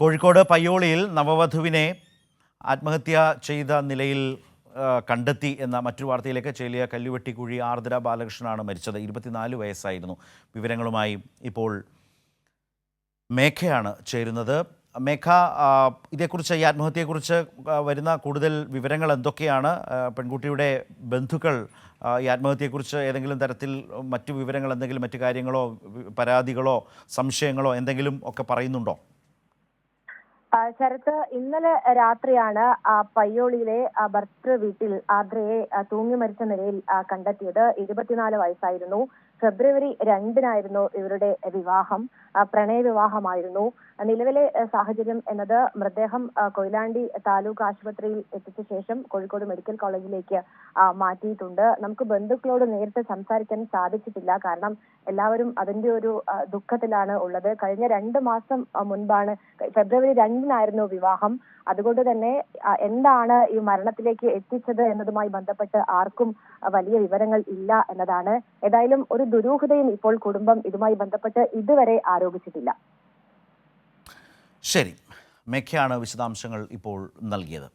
കോഴിക്കോട് പയ്യോളിയിൽ നവവധുവിനെ ആത്മഹത്യ ചെയ്ത നിലയിൽ കണ്ടെത്തി എന്ന മറ്റൊരു വാർത്തയിലേക്ക്. ചേലിയ കല്ലുവെട്ടിക്കുഴി ആർദ്ര ബാലകൃഷ്ണനാണ് മരിച്ചത്. 24 വയസ്സായിരുന്നു. വിവരങ്ങളുമായി ഇപ്പോൾ മേഘയാണ് ചേരുന്നത്. മേഘ, ഇതേക്കുറിച്ച്, ഈ ആത്മഹത്യയെക്കുറിച്ച് വരുന്ന കൂടുതൽ വിവരങ്ങൾ എന്തൊക്കെയാണ്? പെൺകുട്ടിയുടെ ബന്ധുക്കൾ ഈ ആത്മഹത്യയെക്കുറിച്ച് ഏതെങ്കിലും തരത്തിൽ മറ്റു വിവരങ്ങൾ, എന്തെങ്കിലും മറ്റു കാര്യങ്ങളോ പരാതികളോ സംശയങ്ങളോ എന്തെങ്കിലും ഒക്കെ പറയുന്നുണ്ടോ? ശരത്ത്, ഇന്നലെ രാത്രിയാണ് പയ്യോളിയിലെ ഭർത്തൃ വീട്ടിൽ ആർദ്രയെ തൂങ്ങി മരിച്ച നിലയിൽ കണ്ടെത്തിയത്. 24 വയസ്സായിരുന്നു. ഫെബ്രുവരി 2-നായിരുന്നു ഇവരുടെ വിവാഹം. പ്രണയ വിവാഹമായിരുന്നു. നിലവിലെ സാഹചര്യം എന്നത് മൃതദേഹം കൊയിലാണ്ടി താലൂക്ക് ആശുപത്രിയിൽ എത്തിച്ച ശേഷം കോഴിക്കോട് മെഡിക്കൽ കോളേജിലേക്ക് മാറ്റിയിട്ടുണ്ട്. നമുക്ക് ബന്ധുക്കളോട് നേരിട്ട് സംസാരിക്കാൻ സാധിച്ചിട്ടില്ല. കാരണം എല്ലാവരും അതിന്റെ ഒരു ദുഃഖത്തിലാണ് ഉള്ളത്. കഴിഞ്ഞ 2 മാസം മുൻപാണ്, ഫെബ്രുവരി 2-നായിരുന്നു വിവാഹം. അതുകൊണ്ട് തന്നെ എന്താണ് ഈ മരണത്തിലേക്ക് എത്തിച്ചത് എന്നതുമായി ബന്ധപ്പെട്ട് ആർക്കും വലിയ വിവരങ്ങൾ ഇല്ല എന്നതാണ്. ഏതായാലും ഒരു ദുരൂഹതയും ഇപ്പോൾ കുടുംബം ഇതുമായി ബന്ധപ്പെട്ട് ഇതുവരെ ആരോപിച്ചിട്ടില്ല. ശരി, മേഘയാണ് വിശദാംശങ്ങൾ ഇപ്പോൾ നൽകിയത്.